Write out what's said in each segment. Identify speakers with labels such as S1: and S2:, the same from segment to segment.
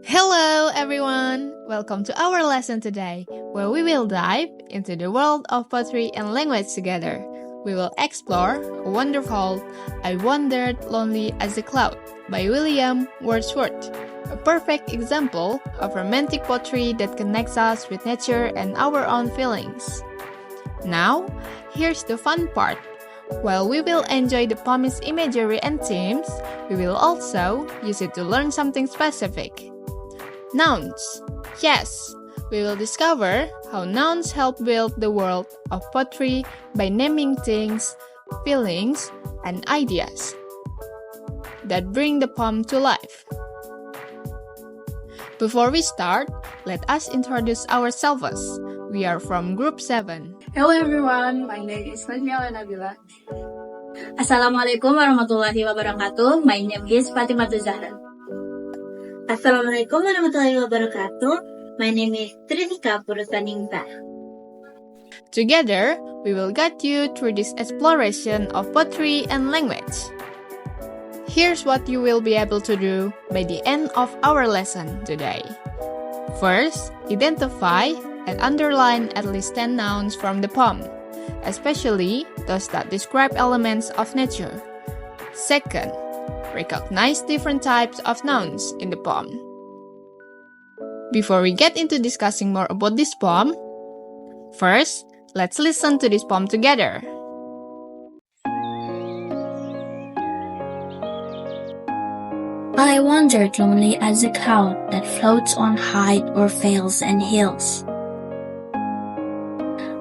S1: Hello everyone! Welcome to our lesson today, where we will dive into the world of poetry and language together. We will explore a wonderful I Wandered Lonely as a Cloud by William Wordsworth, a perfect example of romantic poetry that connects us with nature and our own feelings. Now, here's the fun part. While we will enjoy the poem's imagery and themes, we will also use it to learn something specific. Nouns. Yes, we will discover how nouns help build the world of poetry by naming things, feelings, and ideas that bring the poem to life. Before we start, let us introduce ourselves. We are from Group 7.
S2: Hello everyone, my name is Najmi and Nabilla. Assalamualaikum warahmatullahi wabarakatuh. My name is Fatimatu Zahra.
S3: Assalamualaikum warahmatullahi wabarakatuh. My name is Trizkha Purusaningsa.
S1: Together, we will guide you through this exploration of poetry and language. Here's what you will be able to do by the end of our lesson today. First, identify and underline at least 10 nouns from the poem, especially those that describe elements of nature. Second, recognize different types of nouns in the poem. Before we get into discussing more about this poem, first, let's listen to this poem together.
S3: I wandered lonely as a cloud that floats on height or vales and hills.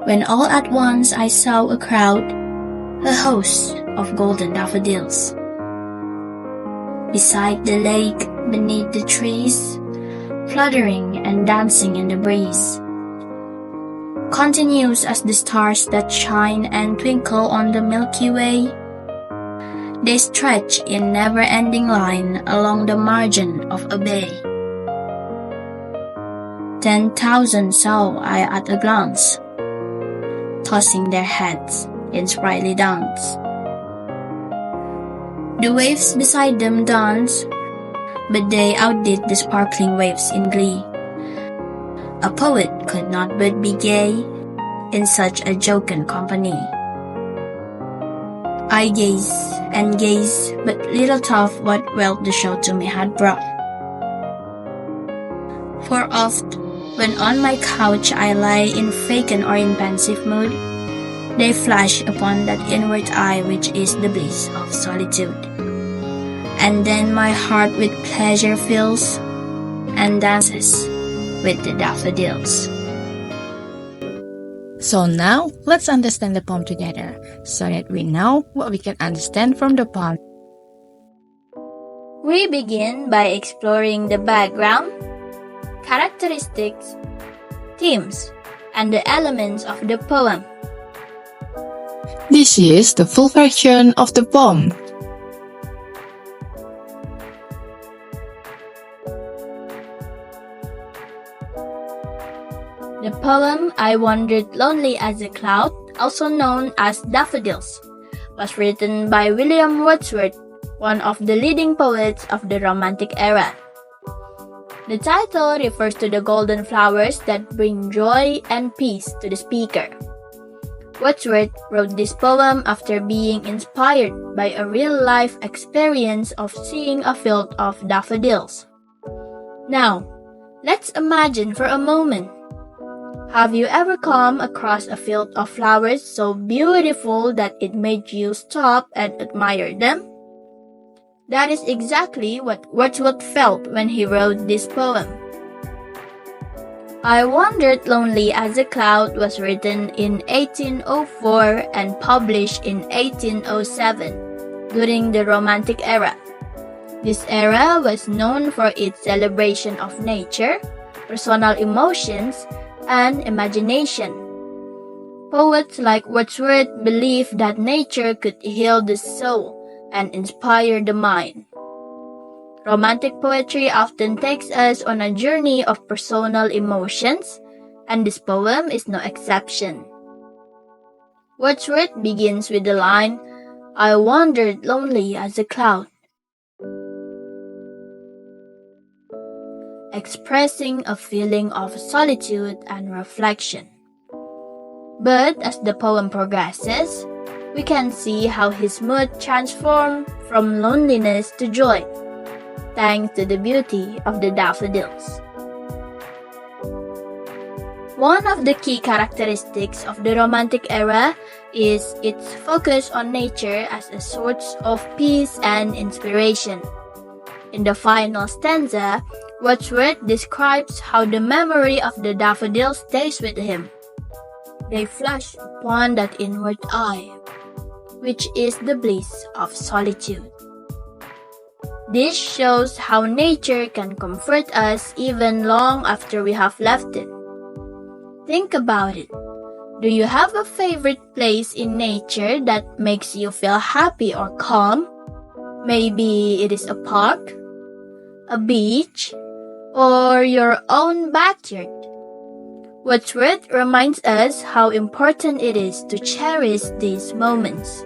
S3: When all at once I saw a crowd, a host of golden daffodils. Beside the lake, beneath the trees, fluttering and dancing in the breeze. Continuous as the stars that shine and twinkle on the Milky Way, they stretch in never-ending line along the margin of a bay. 10,000 saw I at a glance, tossing their heads in sprightly dance. The waves beside them dance, but they outdid the sparkling waves in glee. A poet could not but be gay in such a jocund company. I gaze and gaze, but little thought what wealth the show to me had brought. For oft, when on my couch I lie in vacant or in pensive mood, they flash upon that inward eye which is the bliss of solitude. And then my heart with pleasure fills and dances with the daffodils.
S1: So now, let's understand the poem together, so that we know what we can understand from the poem.
S2: We begin by exploring the background, characteristics, themes, and the elements of the poem.
S1: This is the full version of the poem.
S2: The poem I Wandered Lonely as a Cloud, also known as Daffodils, was written by William Wordsworth, one of the leading poets of the Romantic era. The title refers to the golden flowers that bring joy and peace to the speaker. Wordsworth wrote this poem after being inspired by a real-life experience of seeing a field of daffodils. Now, let's imagine for a moment. Have you ever come across a field of flowers so beautiful that it made you stop and admire them? That is exactly what Wordsworth felt when he wrote this poem. I Wandered Lonely as a Cloud was written in 1804 and published in 1807 during the Romantic era. This era was known for its celebration of nature, personal emotions, and imagination. Poets like Wordsworth believed that nature could heal the soul and inspire the mind. Romantic poetry often takes us on a journey of personal emotions, and this poem is no exception. Wordsworth begins with the line, I wandered lonely as a cloud. expressing a feeling of solitude and reflection. But as the poem progresses, we can see how his mood transforms from loneliness to joy, thanks to the beauty of the daffodils. One of the key characteristics of the Romantic era is its focus on nature as a source of peace and inspiration. In the final stanza, Wordsworth describes how the memory of the daffodils stays with him. They flash upon that inward eye, which is the bliss of solitude. This shows how nature can comfort us even long after we have left it. Think about it. Do you have a favorite place in nature that makes you feel happy or calm? Maybe it is a park, a beach, or your own backyard. Wordsworth reminds us how important it is to cherish these moments.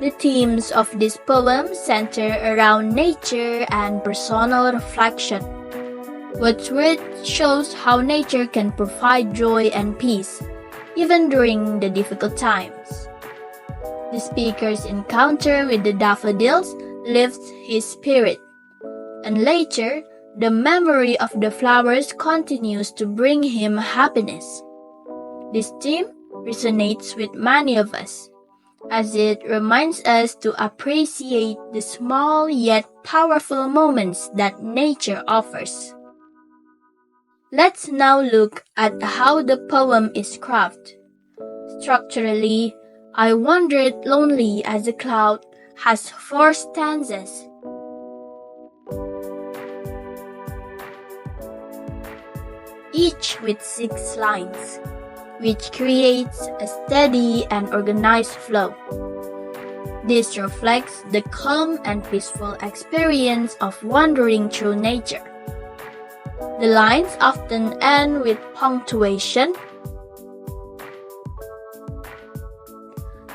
S2: The themes of this poem center around nature and personal reflection. Wordsworth shows how nature can provide joy and peace, even during the difficult times. The speaker's encounter with the daffodils lifts his spirit, and later, the memory of the flowers continues to bring him happiness. This theme resonates with many of us, as it reminds us to appreciate the small yet powerful moments that nature offers. Let's now look at how the poem is crafted. Structurally, I Wandered Lonely as a Cloud has 4 stanzas. Each with 6 lines, which creates a steady and organized flow. This reflects the calm and peaceful experience of wandering through nature. The lines often end with punctuation,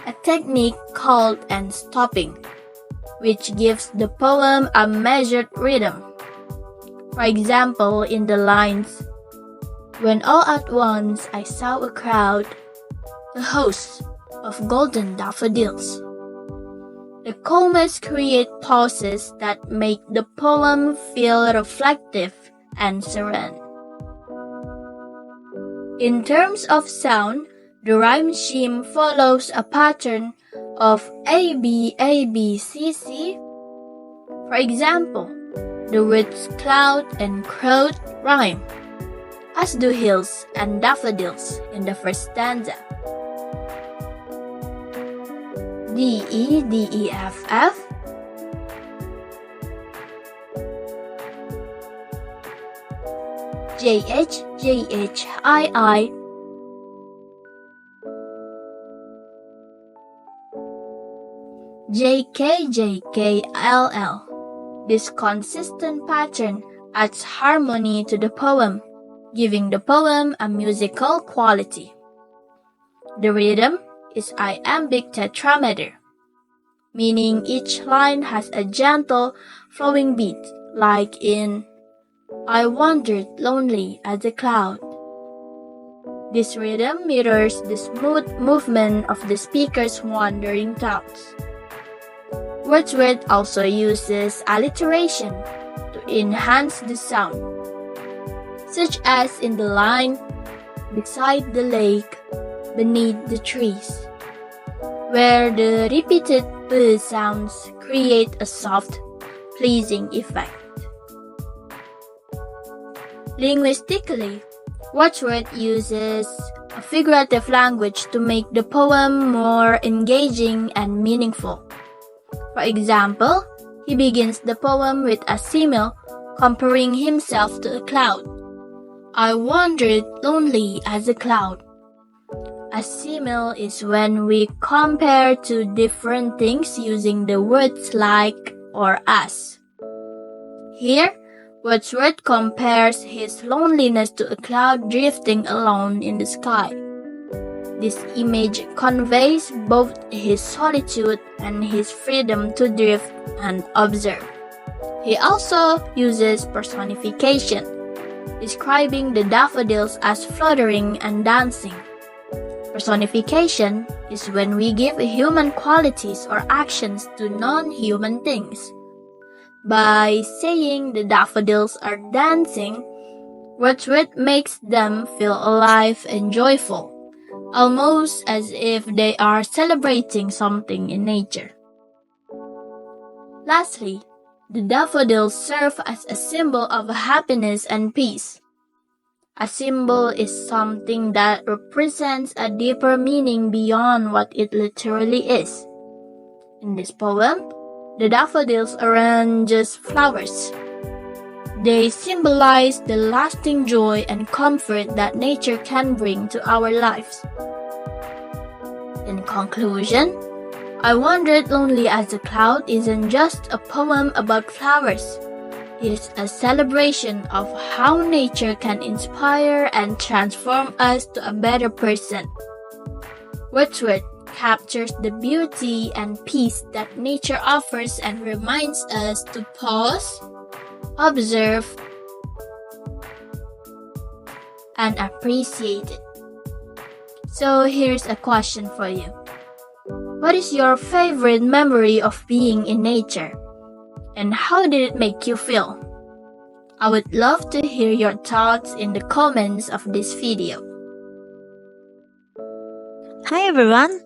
S2: a technique called end stopping, which gives the poem a measured rhythm. For example, in the lines, "When all at once I saw a crowd, a host of golden daffodils." The commas create pauses that make the poem feel reflective and serene. In terms of sound, the rhyme scheme follows a pattern of A B C C. For example, the words cloud and crowd rhyme, as do hills and daffodils in the first stanza. D E F F, J H I, J K L L. This consistent pattern adds harmony to the poem, giving the poem a musical quality. The rhythm is iambic tetrameter, meaning each line has a gentle, flowing beat, like in I wandered lonely as a cloud. This rhythm mirrors the smooth movement of the speaker's wandering thoughts. Wordsworth also uses alliteration to enhance the sound, such as in the line, beside the lake, beneath the trees, where the repeated b sounds create a soft, pleasing effect. Linguistically, Wordsworth uses a figurative language to make the poem more engaging and meaningful. For example, he begins the poem with a simile comparing himself to a cloud. I wandered lonely as a cloud. A simile is when we compare two different things using the words like or as. Here, Wordsworth compares his loneliness to a cloud drifting alone in the sky. This image conveys both his solitude and his freedom to drift and observe. He also uses personification, describing the daffodils as fluttering and dancing. Personification is when we give human qualities or actions to non-human things. By saying the daffodils are dancing, Wordsworth makes them feel alive and joyful, almost as if they are celebrating something in nature. Lastly, the daffodils serve as a symbol of happiness and peace. A symbol is something that represents a deeper meaning beyond what it literally is. In this poem, the daffodils aren't just flowers. They symbolize the lasting joy and comfort that nature can bring to our lives. In conclusion, I Wandered Lonely as a Cloud isn't just a poem about flowers. It is a celebration of how nature can inspire and transform us to a better person. Wordsworth captures the beauty and peace that nature offers and reminds us to pause, observe, and appreciate it. So here's a question for you. What is your favorite memory of being in nature? And how did it make you feel? I would love to hear your thoughts in the comments of this video.
S4: Hi everyone!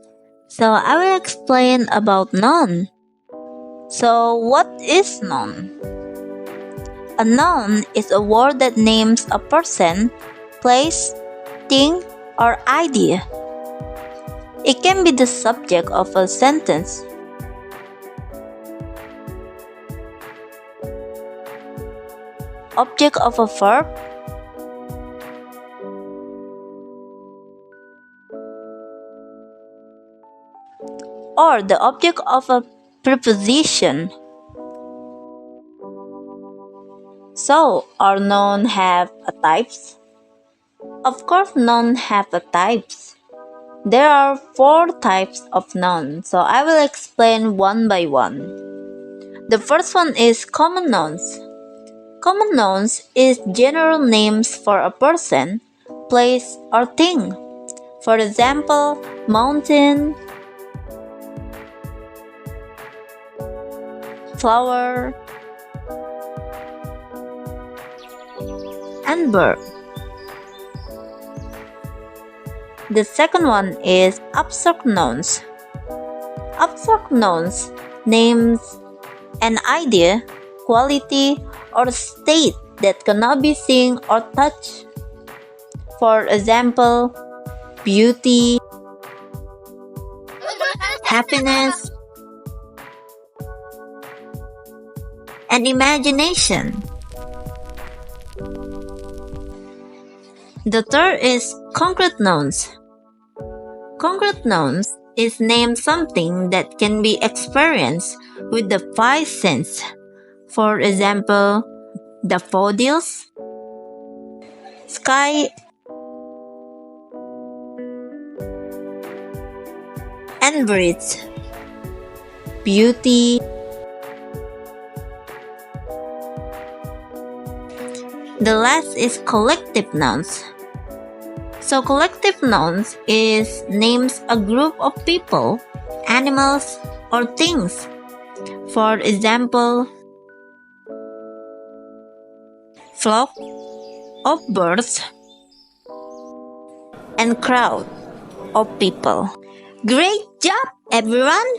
S4: So I will explain about noun. So what is noun? A noun is a word that names a person, place, thing, or idea. It can be the subject of a sentence, object of a verb, or the object of a preposition. So, are noun have a types? Of course, noun have a types. There are 4 types of noun, so I will explain one by one. The first one is common nouns. Common nouns is general names for a person, place, or thing. For example, mountain, flower, and bird. The second one is abstract nouns. Abstract nouns names an idea, quality, or state that cannot be seen or touched. For example, beauty, happiness, and imagination. The third is concrete nouns. Concrete nouns is name something that can be experienced with the 5 senses. For example, daffodils, sky, and birds, beauty. The last is collective nouns. So collective nouns is names a group of people, animals, or things. For example, flock of birds and crowd of people. Great job, everyone!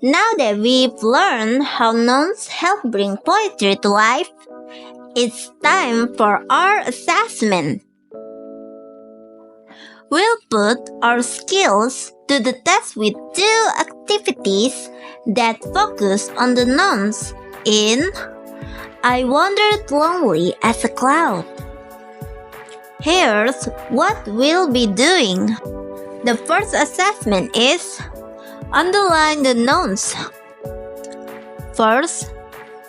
S4: Now that we've learned how nouns help bring poetry to life, it's time for our assessment. We'll put our skills to the test with 2 activities that focus on the nouns in I Wandered Lonely as a Cloud. Here's what we'll be doing. The first assessment is underline the nouns. First,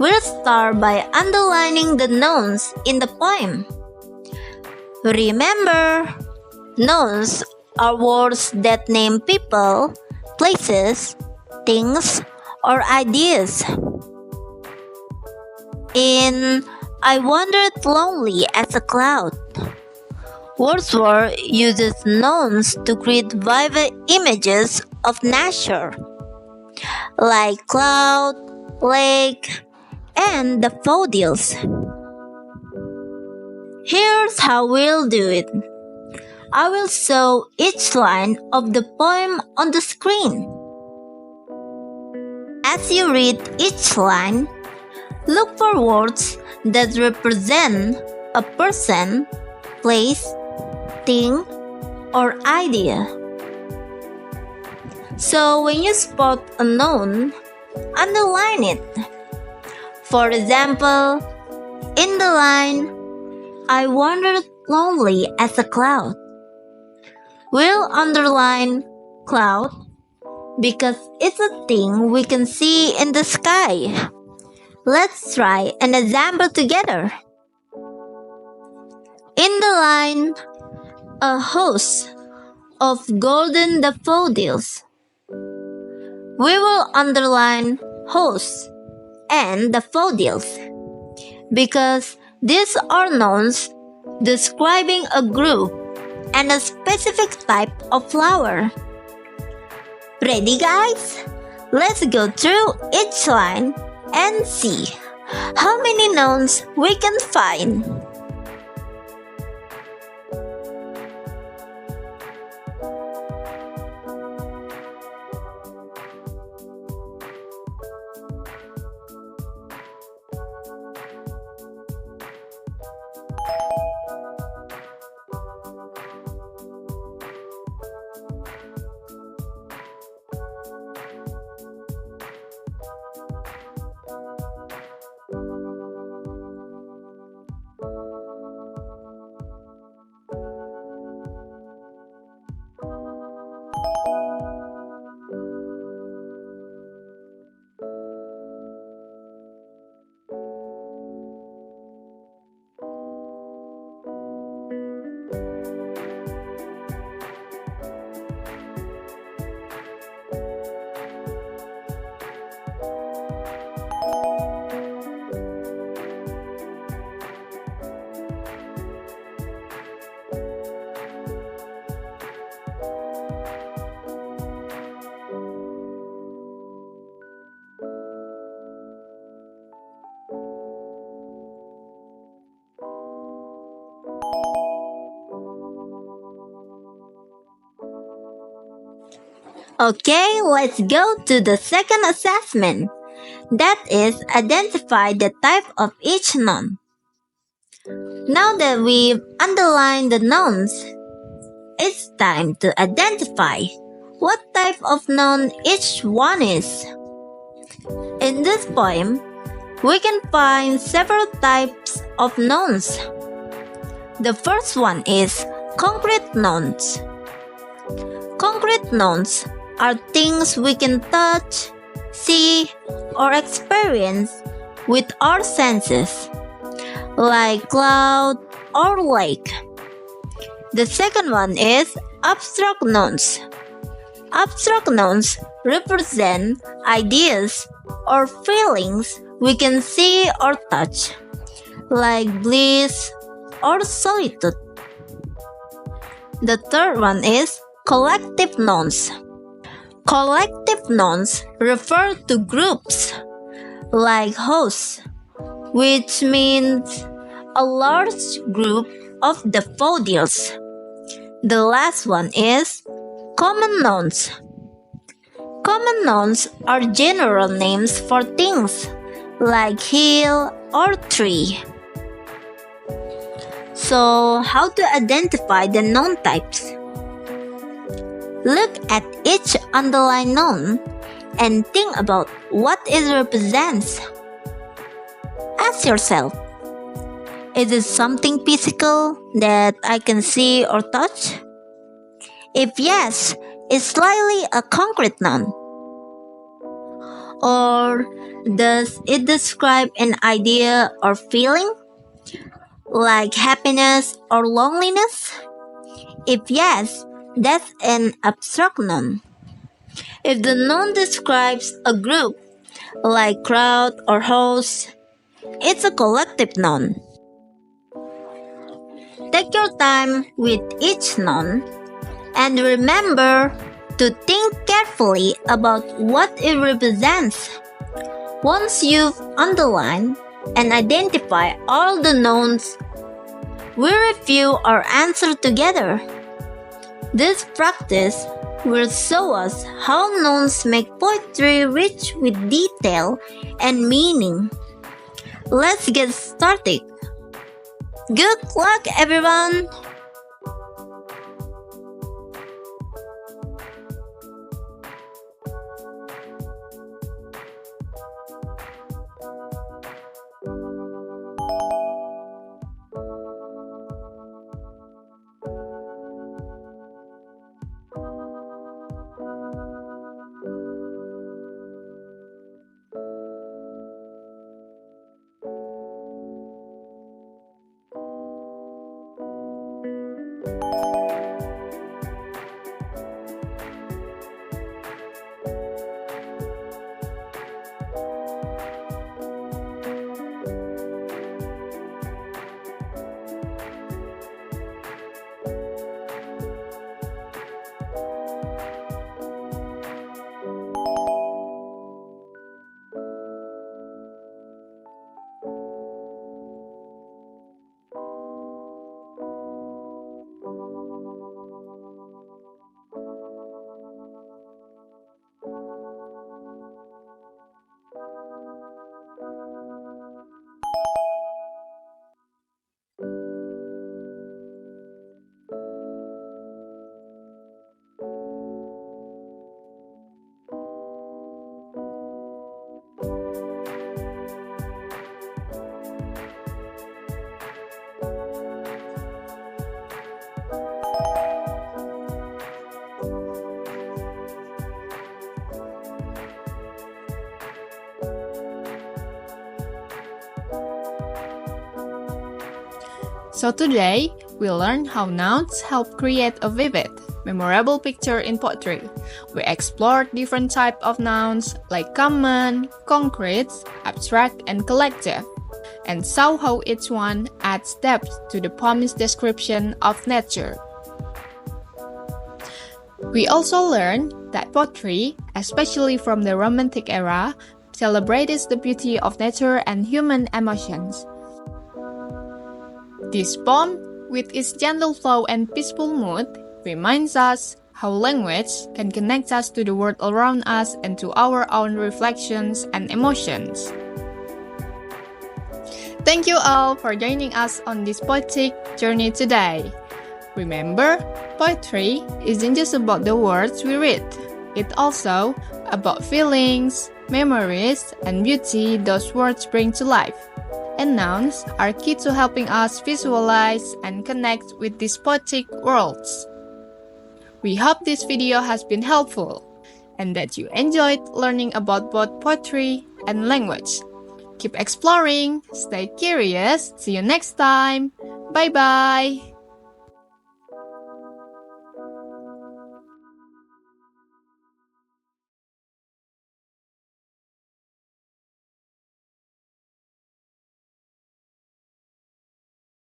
S4: we'll start by underlining the nouns in the poem. Remember, nouns are words that name people, places, things, or ideas. In I Wandered Lonely as a Cloud, Wordsworth uses nouns to create vivid images of nature, like cloud, lake, and daffodils. Here's how we'll do it. I will show each line of the poem on the screen. As you read each line, look for words that represent a person, place, thing, or idea. So when you spot a noun, underline it. For example, in the line, I wandered lonely as a cloud, we'll underline cloud because it's a thing we can see in the sky. Let's try an example together. In the line, a host of golden daffodils, we will underline host and daffodils because these are nouns describing a group and a specific type of flower. Ready, guys? Let's go through each line and see how many nouns we can find. Okay, let's go to the second assessment. That is, identify the type of each noun. Now that we've underlined the nouns, it's time to identify what type of noun each one is. In this poem, we can find several types of nouns. The first one is concrete nouns. Concrete nouns are things we can touch, see, or experience with our senses, like cloud or lake. The second one is abstract nouns. Abstract nouns represent ideas or feelings we can see or touch, like bliss or solitude. The third one is collective nouns. Collective nouns refer to groups, like hosts, which means a large group of daffodils. The last one is common nouns. Common nouns are general names for things, like hill or tree. So, how to identify the noun types? Look at each underlined noun and think about what it represents. Ask yourself, is it something physical that I can see or touch? If yes, it's likely a concrete noun. Or does it describe an idea or feeling, like happiness or loneliness? If yes, that's an abstract noun. If the noun describes a group, like crowd or host, It's a collective noun. Take your time with each noun and remember to think carefully about what it represents. Once you've underlined and identified all the nouns, we review our answer together. This practice will show us how nouns make poetry rich with detail and meaning. Let's get started. Good luck, everyone!
S1: So today, we learned how nouns help create a vivid, memorable picture in poetry. We explored different types of nouns like common, concrete, abstract, and collective, and saw how each one adds depth to the poem's description of nature. We also learned that poetry, especially from the Romantic era, celebrates the beauty of nature and human emotions. This poem, with its gentle flow and peaceful mood, reminds us how language can connect us to the world around us and to our own reflections and emotions. Thank you all for joining us on this poetic journey today. Remember, poetry isn't just about the words we read. It's also about feelings, memories, and beauty those words bring to life. And nouns are key to helping us visualize and connect with these poetic worlds. We hope this video has been helpful and that you enjoyed learning about both poetry and language. Keep exploring, stay curious, see you next time. Bye bye!